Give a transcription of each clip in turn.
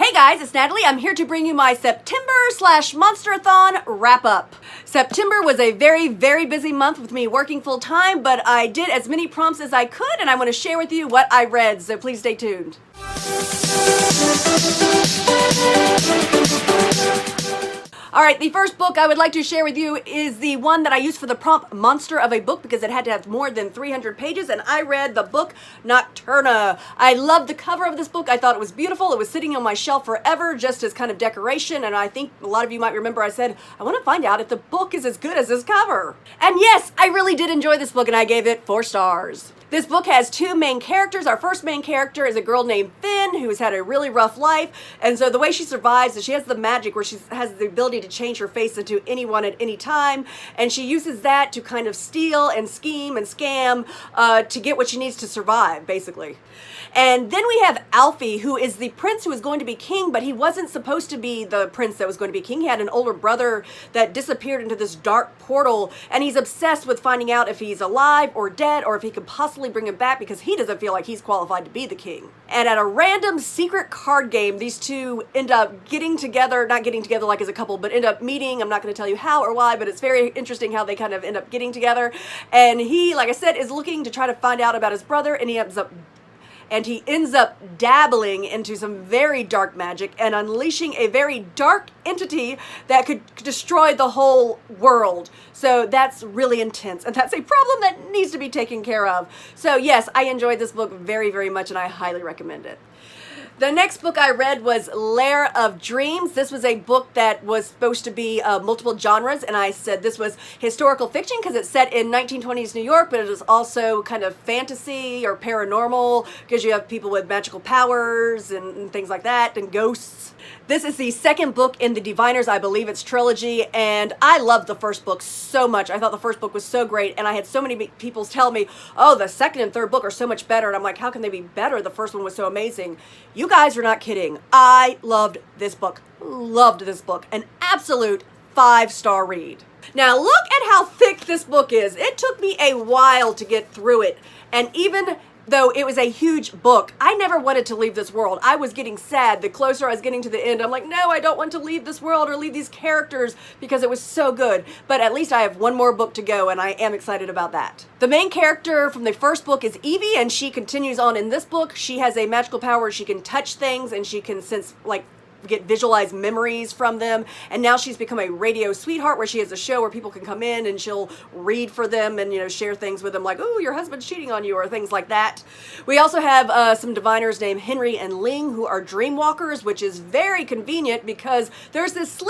Hey guys, it's Natalie. I'm here to bring you my September/Monsterathon wrap up. September was a very, very busy month with me working full time, but I did as many prompts as I could, and I want to share with you what I read, so please stay tuned. Alright, the first book I would like to share with you is the one that I used for the prompt monster of a book because it had to have more than 300 pages, and I read the book Nocturna. I loved the cover of this book. I thought it was beautiful. It was sitting on my shelf forever just as kind of decoration, and I think a lot of you might remember I said, I want to find out if the book is as good as this cover. And yes, I really did enjoy this book, and I gave it 4 stars. This book has 2 main characters. Our first main character is a girl named Finn who has had a really rough life, and so the way she survives is she has the magic where she has the ability to change her face into anyone at any time, and she uses that to kind of steal and scheme and scam to get what she needs to survive, basically. And then we have Alfie, who is the prince who is going to be king, but he wasn't supposed to be the prince that was going to be king. He had an older brother that disappeared into this dark portal, and he's obsessed with finding out if he's alive or dead or if he could possibly bring him back because he doesn't feel like he's qualified to be the king. And at a random secret card game, these two end up getting together, not getting together like as a couple, but end up meeting. I'm not going to tell you how or why, but it's very interesting how they kind of end up getting together. And he, like I said, is looking to try to find out about his brother, and he ends up dabbling into some very dark magic and unleashing a very dark entity that could destroy the whole world. So that's really intense, and that's a problem that needs to be taken care of. So yes, I enjoyed this book very, very much, and I highly recommend it. The next book I read was Lair of Dreams. This was a book that was supposed to be multiple genres, and I said this was historical fiction because it's set in 1920s New York, but it is also kind of fantasy or paranormal because you have people with magical powers and things like that, and ghosts. This is the second book in the Diviners, I believe it's trilogy, and I loved the first book so much. I thought the first book was so great, and I had so many people tell me, oh, the second and third book are so much better, and I'm like, how can they be better? The first one was so amazing. You guys are not kidding. I loved this book. Loved this book. An absolute 5-star read. Now look at how thick this book is. It took me a while to get through it, and even though it was a huge book, I never wanted to leave this world. I was getting sad the closer I was getting to the end. I'm like, no, I don't want to leave this world or leave these characters because it was so good. But at least I have one more book to go, and I am excited about that. The main character from the first book is Evie, and she continues on in this book. She has a magical power where she can touch things, and she can sense, like, get visualized memories from them, and now she's become a radio sweetheart where she has a show where people can come in and she'll read for them and, you know, share things with them like, oh, your husband's cheating on you, or things like that. We also have some diviners named Henry and Ling who are dream walkers, which is very convenient because there's this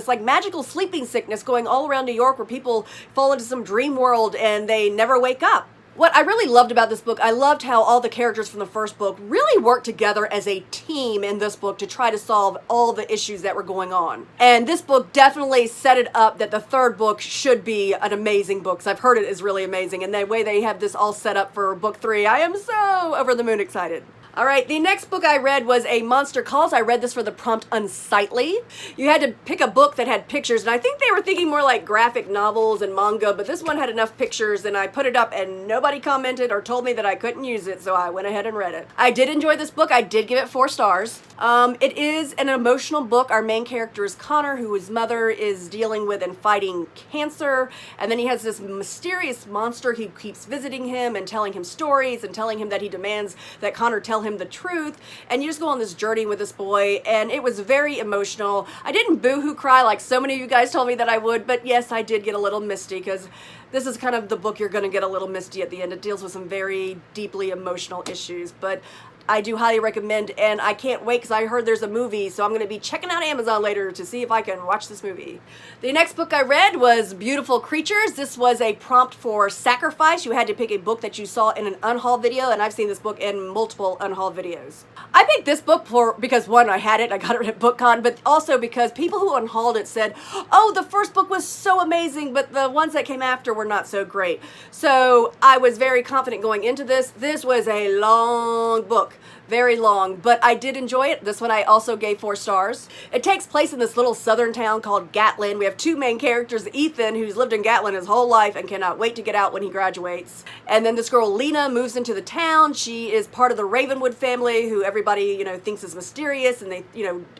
like magical sleeping sickness going all around New York where people fall into some dream world and they never wake up. What I really loved about this book, I loved how all the characters from the first book really worked together as a team in this book to try to solve all the issues that were going on. And this book definitely set it up that the third book should be an amazing book, because I've heard it is really amazing. And the way they have this all set up for book 3, I am so over the moon excited. All right, the next book I read was A Monster Calls. I read this for the prompt Unsightly. You had to pick a book that had pictures, and I think they were thinking more like graphic novels and manga, but this one had enough pictures, and I put it up, and nobody commented or told me that I couldn't use it, so I went ahead and read it. I did enjoy this book. I did give it 4 stars. It is an emotional book. Our main character is Connor, whose mother is dealing with and fighting cancer, and then he has this mysterious monster who keeps visiting him and telling him stories and telling him that he demands that Connor tell him the truth, and you just go on this journey with this boy, and it was very emotional. I didn't boo-hoo cry like so many of you guys told me that I would, but yes, I did get a little misty because this is kind of the book you're going to get a little misty at the end. It deals with some very deeply emotional issues, but I do highly recommend, and I can't wait because I heard there's a movie, so I'm going to be checking out Amazon later to see if I can watch this movie. The next book I read was Beautiful Creatures. This was a prompt for sacrifice. You had to pick a book that you saw in an unhaul video, and I've seen this book in multiple unhaul videos. I picked this book because one, I had it, I got it at BookCon, but also because people who unhauled it said, oh, the first book was so amazing, but the ones that came after were not so great. So I was very confident going into this. This was a long book. Very long, but I did enjoy it. This one I also gave 4 stars. It takes place in this little southern town called Gatlin. We have 2 main characters, Ethan, who's lived in Gatlin his whole life and cannot wait to get out when he graduates. And then this girl, Lena, moves into the town. She is part of the Ravenwood family, who everybody, thinks is mysterious and they,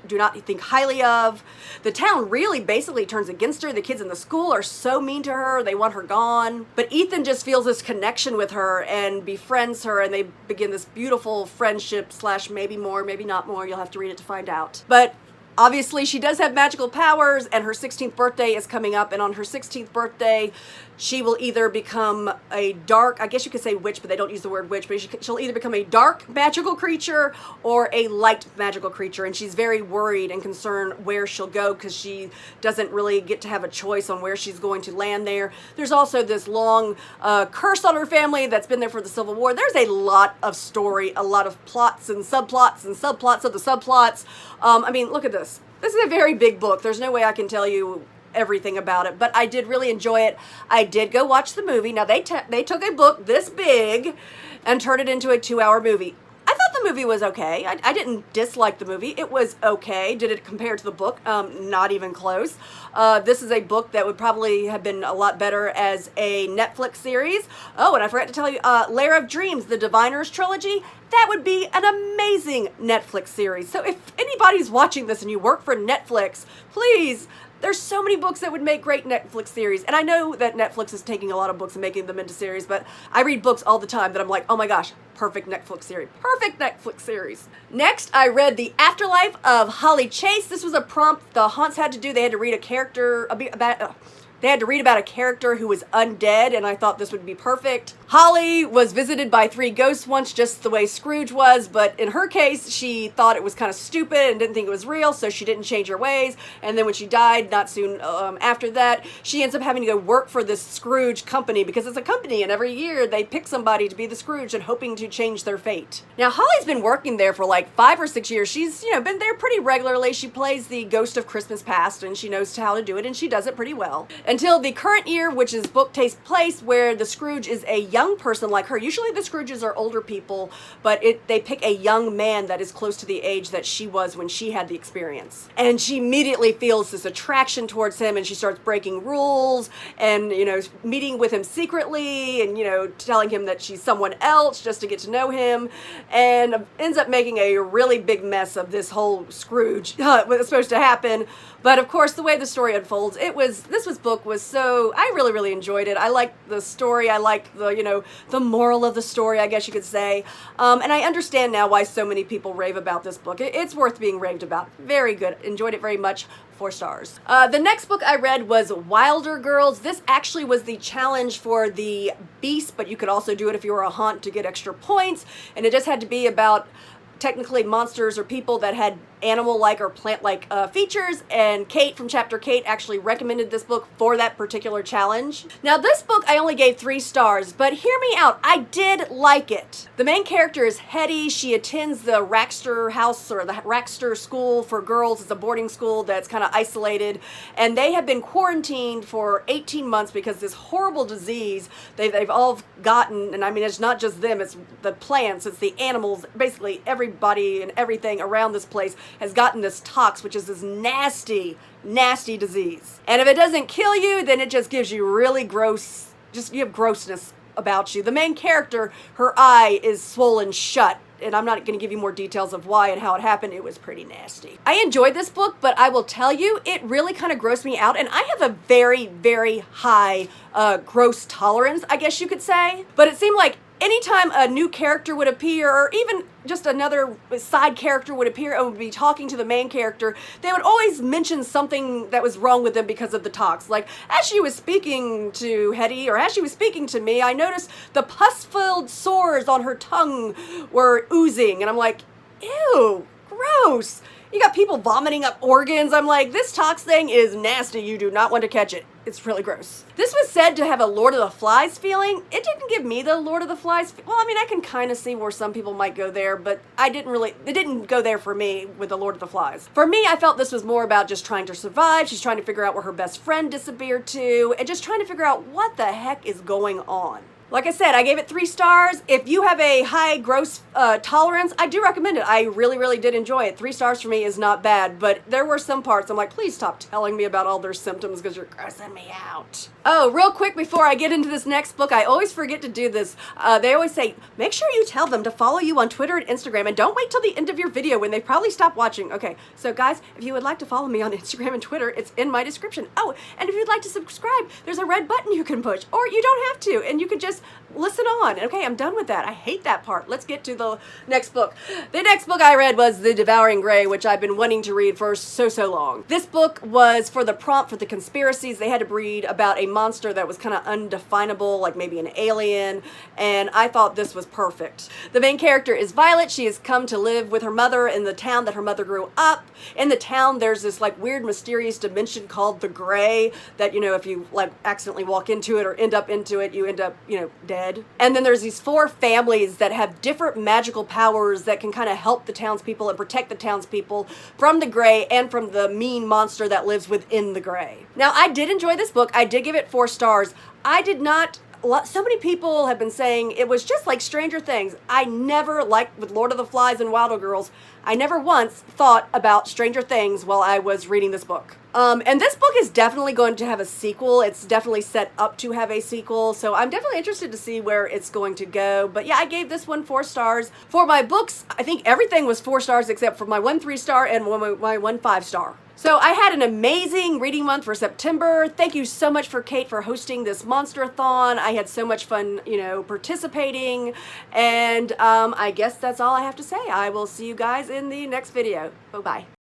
do not think highly of. The town really basically turns against her. The kids in the school are so mean to her. They want her gone. But Ethan just feels this connection with her and befriends her, and they begin this beautiful friendship / maybe more, maybe not more. You'll have to read it to find out. But obviously she does have magical powers, and her 16th birthday is coming up, and on her 16th birthday she will either become a dark, I guess you could say witch, but they don't use the word witch, but she'll either become a dark magical creature or a light magical creature, and she's very worried and concerned where she'll go because she doesn't really get to have a choice on where she's going to land there. There's also this long curse on her family that's been there for the Civil War. There's a lot of story, a lot of plots and subplots of the subplots. I mean, look at this. This is a very big book. There's no way I can tell you everything about it, but I did really enjoy it. I did go watch the movie. Now they took a book this big and turned it into a 2-hour movie. I thought the movie was okay. I didn't dislike the movie. It was okay. Did it compare to the book? Not even close. This is a book that would probably have been a lot better as a Netflix series. Oh, and I forgot to tell you, Lair of Dreams, the Diviners trilogy, that would be an amazing Netflix series. So if anybody's watching this and you work for Netflix, please, there's so many books that would make great Netflix series. And I know that Netflix is taking a lot of books and making them into series, but I read books all the time that I'm like, oh my gosh, perfect Netflix series. Perfect Netflix series. Next, I read The Afterlife of Holly Chase. This was a prompt the Haunts had to do. They had to read a character They had to read about a character who was undead, and I thought this would be perfect. Holly was visited by 3 ghosts once, just the way Scrooge was, but in her case, she thought it was kind of stupid and didn't think it was real, so she didn't change her ways. And then when she died, not soon after that, she ends up having to go work for this Scrooge company, because it's a company, and every year they pick somebody to be the Scrooge and hoping to change their fate. Now, Holly's been working there for like 5 or 6 years. She's, been there pretty regularly. She plays the Ghost of Christmas Past, and she knows how to do it, and she does it pretty well. Until the current year, which is book takes place where the Scrooge is a young person like her. Usually the Scrooges are older people, but they pick a young man that is close to the age that she was when she had the experience. And she immediately feels this attraction towards him, and she starts breaking rules and, meeting with him secretly and, telling him that she's someone else just to get to know him, and ends up making a really big mess of this whole Scrooge, what was supposed to happen. But of course, the way the story unfolds, this book was so, I really, really enjoyed it. I liked the story. I liked the moral of the story, I guess you could say. And I understand now why so many people rave about this book. It's worth being raved about. Very good. Enjoyed it very much. 4 stars. The next book I read was Wilder Girls. This actually was the challenge for the Beast, but you could also do it if you were a haunt to get extra points. And it just had to be about technically monsters or people that had animal-like or plant-like features, and Kate from Chapter Kate actually recommended this book for that particular challenge. Now, this book I only gave 3 stars, but hear me out, I did like it. The main character is Hetty. She attends the Raxter house, or the Raxter school for girls. It's a boarding school that's kind of isolated, and they have been quarantined for 18 months because this horrible disease they've all gotten, and I mean, it's not just them, it's the plants, it's the animals, basically everybody and everything around this place has gotten this tox, which is this nasty, nasty disease. And if it doesn't kill you, then it just gives you really gross, you have grossness about you. The main character, her eye is swollen shut, and I'm not going to give you more details of why and how it happened. It was pretty nasty. I enjoyed this book, but I will tell you, it really kind of grossed me out, and I have a very, very high gross tolerance, I guess you could say. But it seemed like anytime a new character would appear, or even just another side character would appear and would be talking to the main character, they would always mention something that was wrong with them because of the tox. Like, as she was speaking to Hetty, or as she was speaking to me, I noticed the pus-filled sores on her tongue were oozing, and I'm like, ew, gross. You got people vomiting up organs. I'm like, this tox thing is nasty. You do not want to catch it. It's really gross. This was said to have a Lord of the Flies feeling. It didn't give me the Lord of the Flies. Well, I mean, I can kind of see where some people might go there, but it didn't go there for me with the Lord of the Flies. For me, I felt this was more about just trying to survive. She's trying to figure out where her best friend disappeared to, and just trying to figure out what the heck is going on. Like I said, I gave it 3 stars. If you have a high gross tolerance, I do recommend it. I really, really did enjoy it. 3 stars for me is not bad, but there were some parts I'm like, please stop telling me about all their symptoms because you're grossing me out. Oh, real quick before I get into this next book, I always forget to do this. They always say, make sure you tell them to follow you on Twitter and Instagram, and don't wait till the end of your video when they probably stop watching. Okay, so guys, if you would like to follow me on Instagram and Twitter, it's in my description. Oh, and if you'd like to subscribe, there's a red button you can push, or you don't have to, and you can just listen on. Okay, I'm done with that. I hate that part. Let's get to the next book. The next book I read was The Devouring Grey, which I've been wanting to read for so long. This book was for the prompt for the conspiracies. They had to read about a monster that was kind of undefinable, like maybe an alien, and I thought this was perfect. The main character is Violet. She has come to live with her mother in the town that her mother grew up. In the town, there's this like weird, mysterious dimension called the Grey that, you know, if you like accidentally walk into it or end up into it, you end up, you know, dead. And then there's these 4 families that have different magical powers that can kind of help the townspeople and protect the townspeople from the Grey and from the mean monster that lives within the Grey. Now, I did enjoy this book. I did give it 4 stars. I did not... So many people have been saying it was just like Stranger Things. I never, like with Lord of the Flies and Wilder Girls, I never once thought about Stranger Things while I was reading this book. And this book is definitely going to have a sequel. It's definitely set up to have a sequel, so I'm definitely interested to see where it's going to go. But yeah, I gave this one 4 stars. For my books, I think everything was 4 stars except for my 1 3-star and my 1 5-star. So I had an amazing reading month for September. Thank you so much for Kate for hosting this monster-a-thon. I had so much fun, you know, participating. And I guess that's all I have to say. I will see you guys in the next video. Bye-bye.